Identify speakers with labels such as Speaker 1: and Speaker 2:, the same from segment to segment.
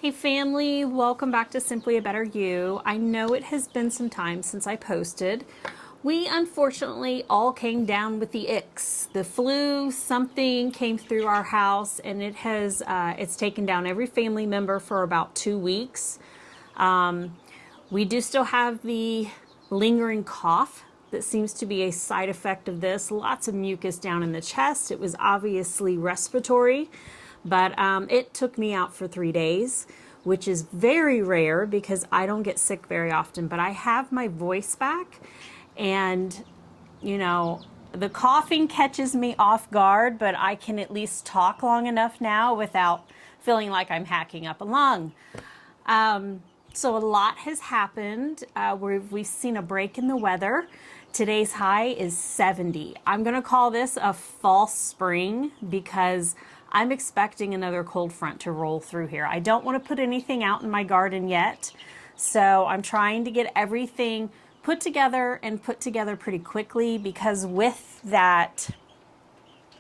Speaker 1: Hey family, welcome back to Simply a Better You. I know it has been some time since I posted. We unfortunately all came down with the icks. The flu, something came through our house and it's taken down every family member for about 2 weeks. We do still have the lingering cough that seems to be a side effect of this. Lots of mucus down in the chest. It was obviously respiratory, but it took me out for 3 days, which is very rare because I don't get sick very often, but I have my voice back. And, you know, the coughing catches me off guard, but I can at least talk long enough now without feeling like I'm hacking up a lung. So a lot has happened. We've seen a break in the weather. Today's high is 70. I'm going to call this a false spring because I'm expecting another cold front to roll through here. I don't want to put anything out in my garden yet. So I'm trying to get everything put together pretty quickly because with that,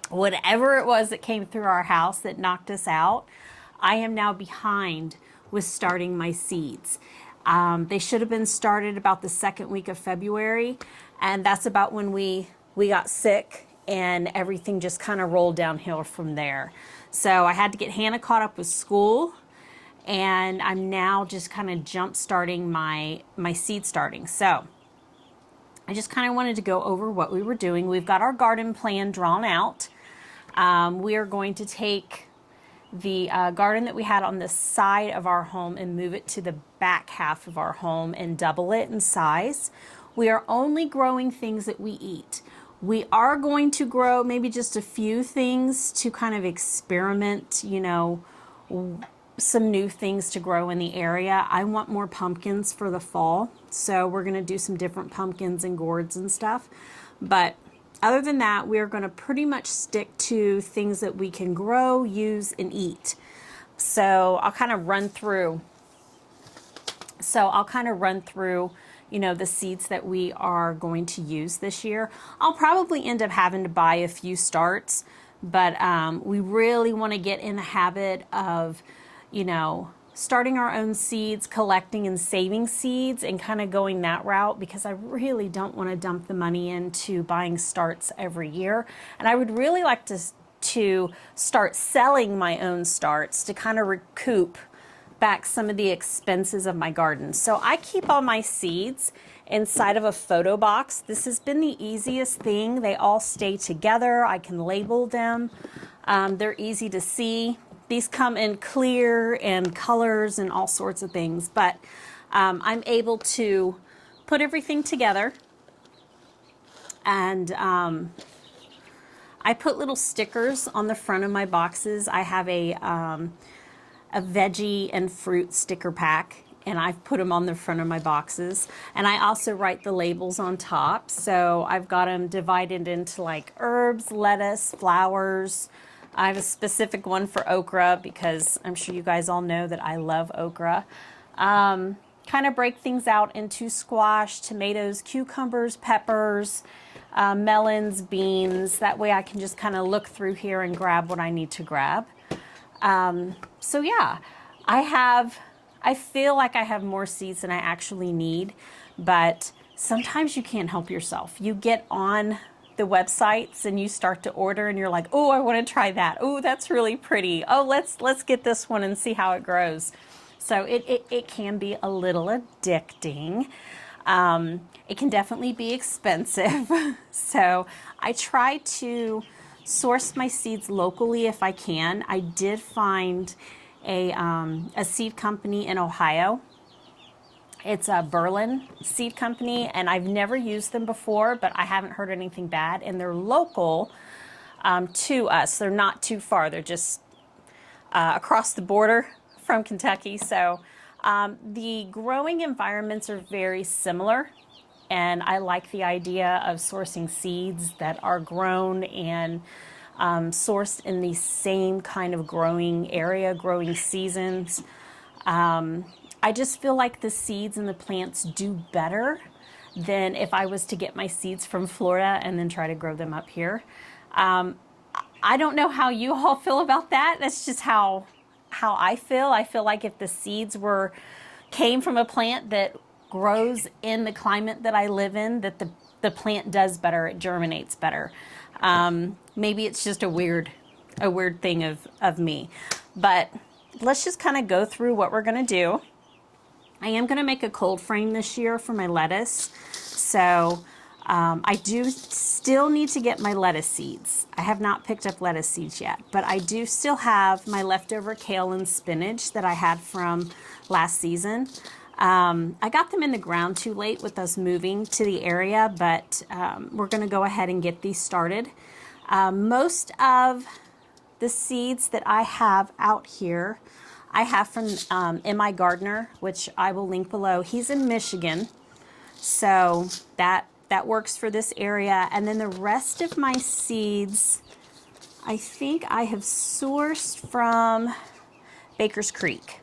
Speaker 1: whatever it was that came through our house that knocked us out, I am now behind with starting my seeds. They should have been started about the second week of February, and that's about when we got sick and everything just kind of rolled downhill from there. So I had to get Hannah caught up with school, and I'm now just kind of jump starting my seed starting. So I just kind of wanted to go over what we were doing. We've got our garden plan drawn out. We are going to take the garden that we had on the side of our home and move it to the back half of our home and double it in size. We are only growing things that we eat. We are going to grow maybe just a few things to kind of experiment, you know, some new things to grow in the area. I want more pumpkins for the fall, so we're going to do some different pumpkins and gourds and stuff. But other than that, we're going to pretty much stick to things that we can grow, use, and eat. So I'll kind of run through. You know, the seeds that we are going to use this year. I'll probably end up having to buy a few starts, but we really want to get in the habit of, you know, starting our own seeds, collecting and saving seeds, and kind of going that route because I really don't want to dump the money into buying starts every year. And I would really like to start selling my own starts to kind of recoup back some of the expenses of my garden. So I keep all my seeds inside of a photo box. This has been the easiest thing. They all stay together. I can label them. They're easy to see. These come in clear and colors and all sorts of things, but I'm able to put everything together, and I put little stickers on the front of my boxes. I have a veggie and fruit sticker pack, and I've put them on the front of my boxes, and I also write the labels on top. So I've got them divided into like herbs, lettuce, flowers. I have a specific one for okra because I'm sure you guys all know that I love okra. Kind of break things out into squash, tomatoes, cucumbers, peppers, melons, beans. That way I can just kind of look through here and grab what I need to grab. So yeah, I feel like I have more seeds than I actually need, but sometimes you can't help yourself. You get on the websites and you start to order and you're like, oh, I want to try that. Oh, that's really pretty. Oh, let's get this one and see how it grows. So it can be a little addicting. It can definitely be expensive. So I try to source my seeds locally if I can. I did find a seed company in Ohio. It's a Berlin seed company, and I've never used them before, but I haven't heard anything bad, and they're local to us. They're not too far. They're just across the border from Kentucky. So the growing environments are very similar, and I like the idea of sourcing seeds that are grown and sourced in the same kind of growing area, growing seasons. I just feel like the seeds and the plants do better than if I was to get my seeds from Florida and then try to grow them up here. I don't know how you all feel about that. That's just how how I feel. I feel like if the seeds came from a plant that grows in the climate that I live in, that the plant does better, it germinates better. Maybe it's just a weird thing of me. But let's just kind of go through what we're going to do. I am going to make a cold frame this year for my lettuce. So I do still need to get my lettuce seeds. I have not picked up lettuce seeds yet, but I do still have my leftover kale and spinach that I had from last season. I got them in the ground too late with us moving to the area, but we're going to go ahead and get these started. Most of the seeds that I have out here, I have from M.I. Gardner, which I will link below. He's in Michigan, so that works for this area. And then the rest of my seeds, I think I have sourced from Baker's Creek.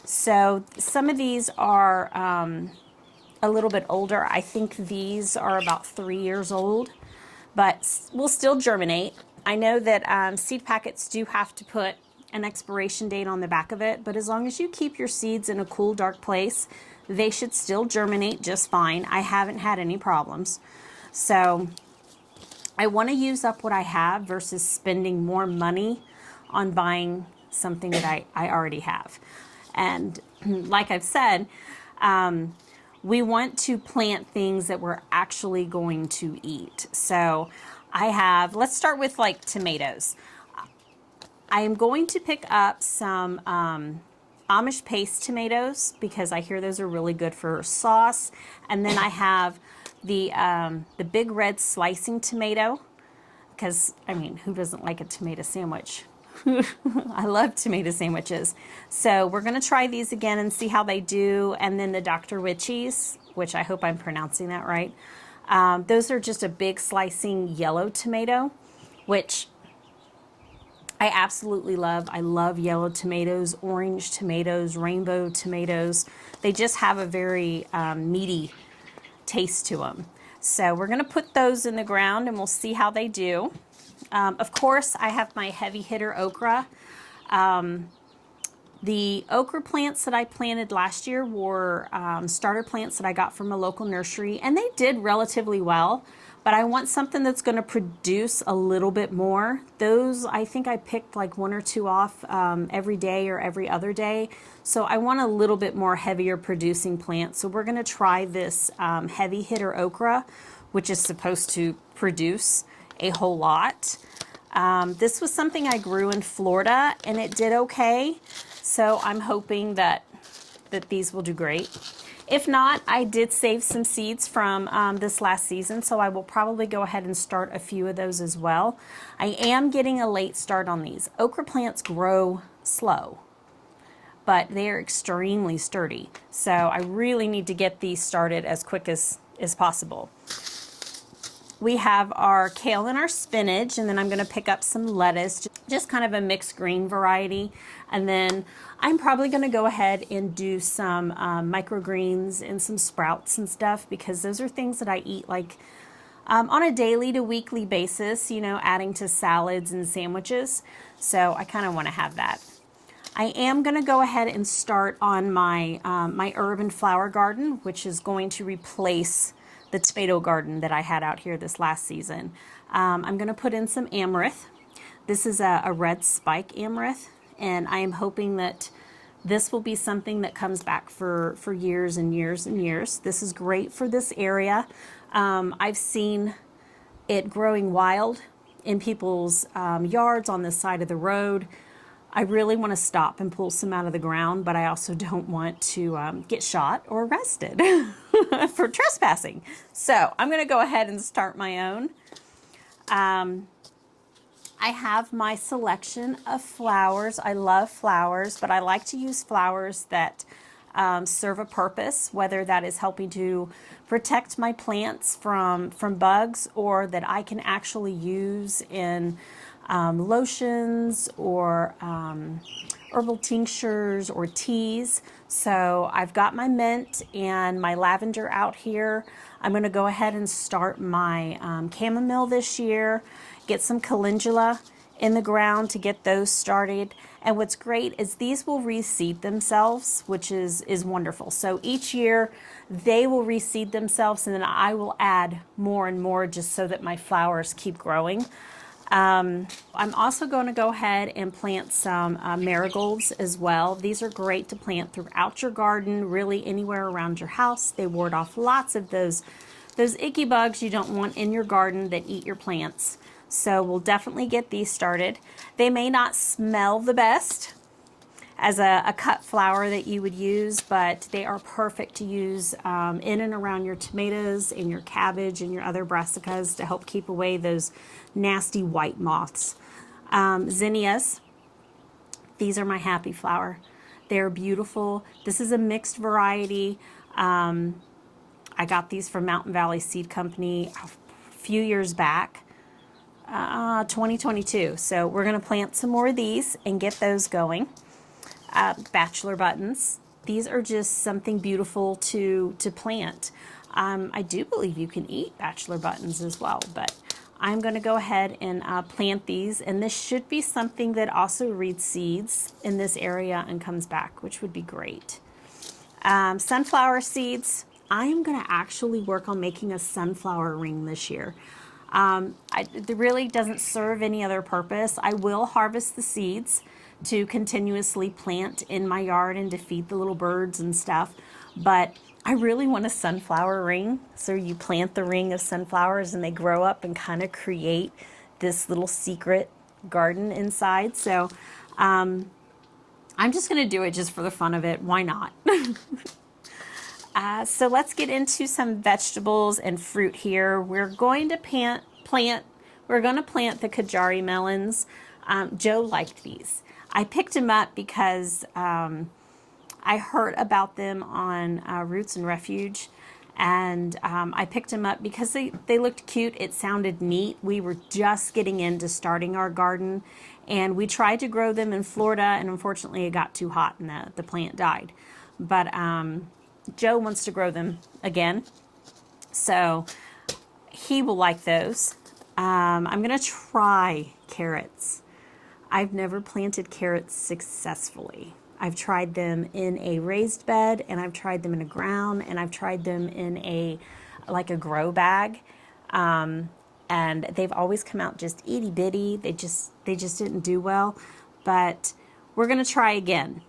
Speaker 1: So some of these are a little bit older. I think these are about 3 years old, but will still germinate. I know that seed packets do have to put an expiration date on the back of it, but as long as you keep your seeds in a cool, dark place, they should still germinate just fine. I haven't had any problems. So I want to use up what I have versus spending more money on buying something that I already have. And like I've said, we want to plant things that we're actually going to eat. So let's start with like tomatoes. I am going to pick up some Amish paste tomatoes because I hear those are really good for sauce. And then I have the big red slicing tomato because, I mean, who doesn't like a tomato sandwich? I love tomato sandwiches. So we're going to try these again and see how they do. And then the Dr. Witchies, which I hope I'm pronouncing that right. Those are just a big slicing yellow tomato, which I absolutely love. I love yellow tomatoes, orange tomatoes, rainbow tomatoes. They just have a very meaty taste to them. So we're going to put those in the ground and we'll see how they do. Of course, I have my heavy hitter okra. The okra plants that I planted last year were starter plants that I got from a local nursery, and they did relatively well. But I want something that's going to produce a little bit more. Those, I think I picked like 1 or 2 off every day or every other day. So I want a little bit more heavier producing plants. So we're going to try this heavy hitter okra, which is supposed to produce a whole lot. This was something I grew in Florida and it did okay. So I'm hoping that these will do great. If not, I did save some seeds from this last season, so I will probably go ahead and start a few of those as well. I am getting a late start on these. Okra plants grow slow, but they are extremely sturdy. So I really need to get these started as quick as possible. We have our kale and our spinach, and then I'm going to pick up some lettuce, just kind of a mixed green variety. And then I'm probably going to go ahead and do some microgreens and some sprouts and stuff, because those are things that I eat like on a daily to weekly basis, you know, adding to salads and sandwiches. So I kind of want to have that. I am going to go ahead and start on my my herb and flower garden, which is going to replace the tomato garden that I had out here this last season. I'm going to put in some amaranth. This is a red spike amaranth, and I am hoping that this will be something that comes back for years and years and years. This is great for this area. I've seen it growing wild in people's yards on the side of the road. I really want to stop and pull some out of the ground, but I also don't want to get shot or arrested for trespassing. So I'm going to go ahead and start my own. I have my selection of flowers. I love flowers, but I like to use flowers that serve a purpose, whether that is helping to protect my plants from bugs, or that I can actually use in lotions or herbal tinctures or teas. So I've got my mint and my lavender out here. I'm going to go ahead and start my chamomile this year, get some calendula in the ground to get those started. And what's great is these will reseed themselves, which is wonderful. So each year they will reseed themselves, and then I will add more and more just so that my flowers keep growing. I'm also going to go ahead and plant some marigolds as well. These are great to plant throughout your garden, really anywhere around your house. They ward off lots of those icky bugs you don't want in your garden that eat your plants. So we'll definitely get these started. They may not smell the best as a cut flower that you would use, but they are perfect to use in and around your tomatoes and your cabbage and your other brassicas to help keep away those nasty white moths. Zinnias, these are my happy flower. They're beautiful. This is a mixed variety. I got these from Mountain Valley Seed Company a few years back. 2022. So we're going to plant some more of these and get those going. Bachelor buttons. These are just something beautiful to plant. I do believe you can eat bachelor buttons as well, but I'm going to go ahead and plant these, and this should be something that also reseeds in this area and comes back, which would be great. Sunflower seeds. I am going to actually work on making a sunflower ring this year. It really doesn't serve any other purpose. I will harvest the seeds to continuously plant in my yard and to feed the little birds and stuff, but I really want a sunflower ring. So you plant the ring of sunflowers and they grow up and kind of create this little secret garden inside. So I'm just going to do it just for the fun of it. Why not? So let's get into some vegetables and fruit here. We're going to plant the Kajari melons. Joe liked these. I picked them up because I heard about them on Roots and Refuge, and I picked them up because they looked cute. It sounded neat. We were just getting into starting our garden, and we tried to grow them in Florida, and unfortunately it got too hot and the plant died. But Joe wants to grow them again, so he will like those. I'm going to try carrots. I've never planted carrots successfully. I've tried them in a raised bed, and I've tried them in a ground, and I've tried them in like a grow bag, and they've always come out just itty bitty. They just didn't do well, but we're going to try again.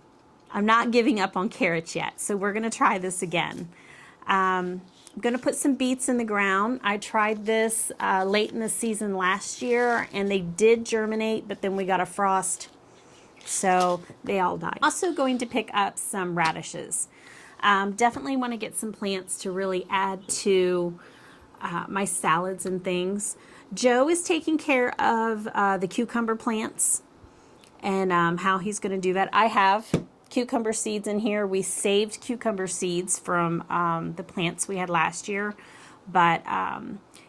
Speaker 1: I'm not giving up on carrots yet, so we're going to try this again. I'm going to put some beets in the ground. I tried this late in the season last year, and they did germinate, but then we got a frost, so they all died. Also going to pick up some radishes. Definitely want to get some plants to really add to my salads and things. Joe is taking care of the cucumber plants and how he's going to do that. I have cucumber seeds in here. We saved cucumber seeds from the plants we had last year, but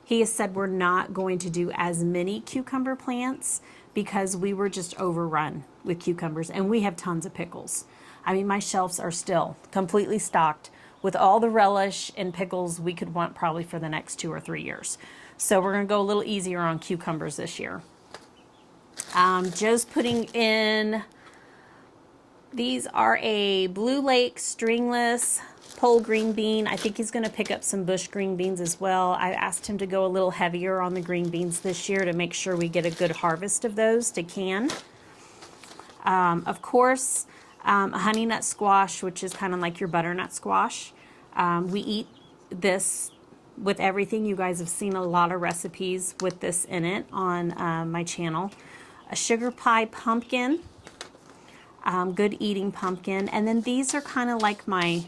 Speaker 1: he has said we're not going to do as many cucumber plants because we were just overrun with cucumbers, and we have tons of pickles. I mean, my shelves are still completely stocked with all the relish and pickles we could want probably for the next 2 or 3 years. So we're going to go a little easier on cucumbers this year. Joe's putting in, these are a Blue Lake stringless pole green bean. I think he's going to pick up some bush green beans as well. I asked him to go a little heavier on the green beans this year to make sure we get a good harvest of those to can. Of course, a honey nut squash, which is kind of like your butternut squash. We eat this with everything. You guys have seen a lot of recipes with this in it on my channel. A sugar pie pumpkin. Good eating pumpkin. And then these are kind of like my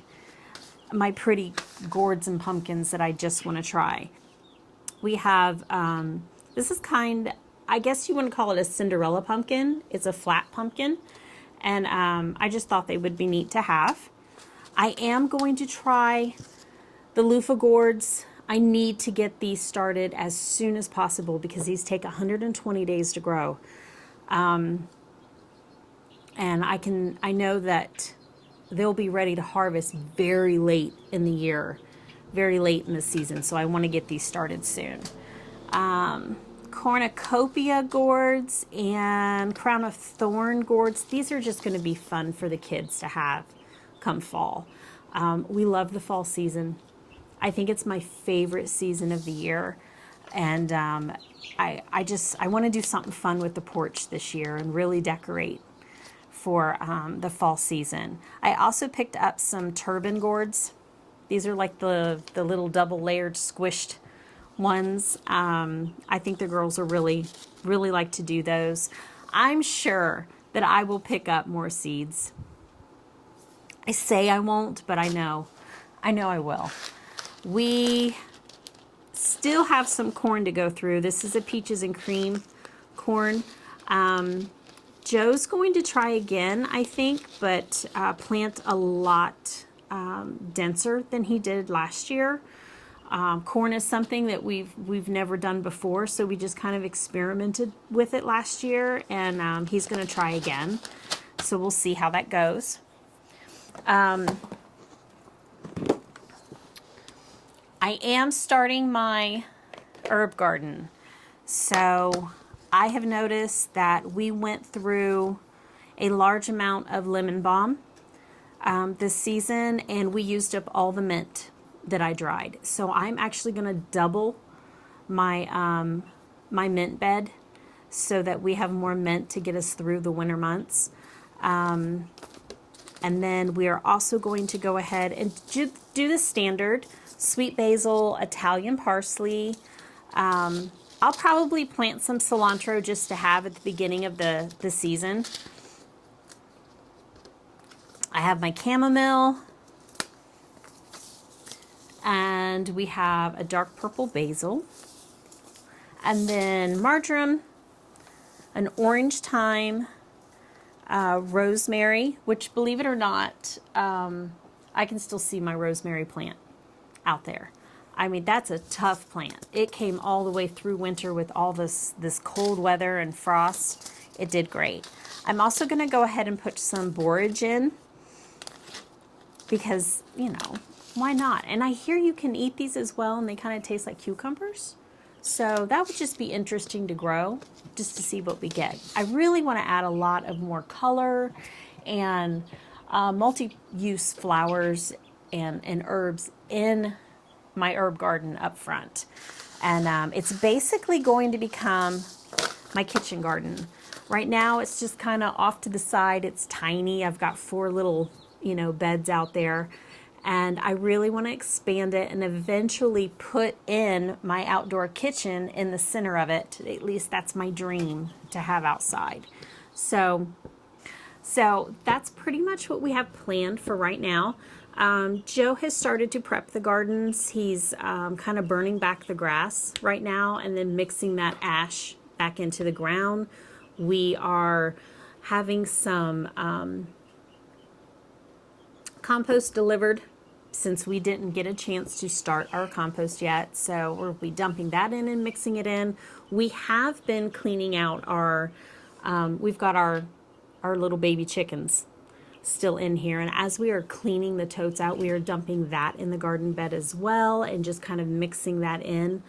Speaker 1: pretty gourds and pumpkins that I just want to try. We have, this is I guess you wouldn't call it a Cinderella pumpkin. It's a flat pumpkin. And I just thought they would be neat to have. I am going to try the loofah gourds. I need to get these started as soon as possible because these take 120 days to grow. And I know that they'll be ready to harvest very late in the year, very late in the season. So I want to get these started soon. cornucopia gourds and crown of thorn gourds. These are just going to be fun for the kids to have come fall. We love the fall season. I think it's my favorite season of the year. And I want to do something fun with the porch this year and really decorate for the fall season. I also picked up some turban gourds. These are like the little double layered squished ones. I think the girls will really like to do those. I'm sure that I will pick up more seeds. I say I won't, but I know I will. We still have some corn to go through. This is a peaches and cream corn. Joe's going to try again, I think, but plant a lot denser than he did last year. Corn is something that we've never done before, so we just kind of experimented with it last year, and he's going to try again. So we'll see how that goes. I am starting my herb garden. So I have noticed that we went through a large amount of lemon balm this season, and we used up all the mint that I dried. So I'm actually going to double my my mint bed so that we have more mint to get us through the winter months. And then we are also going to go ahead and do the standard sweet basil, Italian parsley. I'll probably plant some cilantro just to have at the beginning of the season. I have my chamomile. And we have a dark purple basil. And then marjoram, an orange thyme, rosemary, which, believe it or not, I can still see my rosemary plant out there. I mean, that's a tough plant. It came all the way through winter with all this cold weather and frost. It did great. I'm also going to go ahead and put some borage in because, you know, why not? And I hear you can eat these as well, and they kind of taste like cucumbers. So that would just be interesting to grow, just to see what we get. I really want to add a lot of more color and multi-use flowers and herbs in my herb garden up front. And it's basically going to become my kitchen garden. Right now, it's just kind of off to the side. It's tiny. I've got 4 little, beds out there. And I really want to expand it and eventually put in my outdoor kitchen in the center of it. At least that's my dream to have outside. So that's pretty much what we have planned for right now. Joe has started to prep the gardens. He's kind of burning back the grass right now and then mixing that ash back into the ground. We are having some compost delivered since we didn't get a chance to start our compost yet. So we'll be dumping that in and mixing it in. We have been cleaning out we've got our little baby chickens still in here. And as we are cleaning the totes out, we are dumping that in the garden bed as well and just kind of mixing that in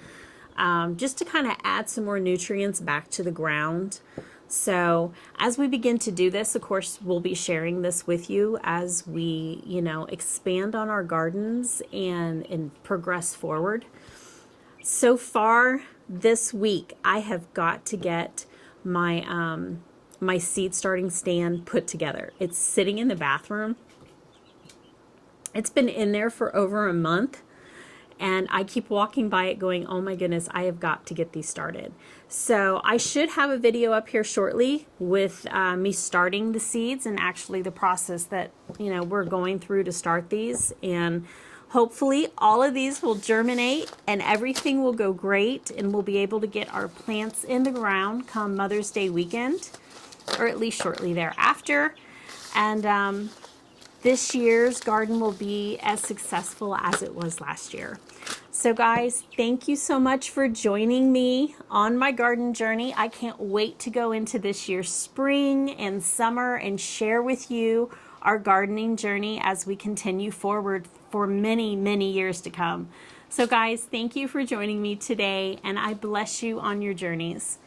Speaker 1: just to kind of add some more nutrients back to the ground. So as we begin to do this, of course, we'll be sharing this with you as we, expand on our gardens and progress forward. So far this week, I have got to get my my seed starting stand put together. It's sitting in the bathroom. It's been in there for over a month. And I keep walking by it going, oh my goodness, I have got to get these started. So I should have a video up here shortly with me starting the seeds and actually the process that, we're going through to start these. And hopefully all of these will germinate and everything will go great and we'll be able to get our plants in the ground come Mother's Day weekend, or at least shortly thereafter. And this year's garden will be as successful as it was last year. So guys, thank you so much for joining me on my garden journey. I can't wait to go into this year's spring and summer and share with you our gardening journey as we continue forward for many, many years to come. So guys, thank you for joining me today, and I bless you on your journeys.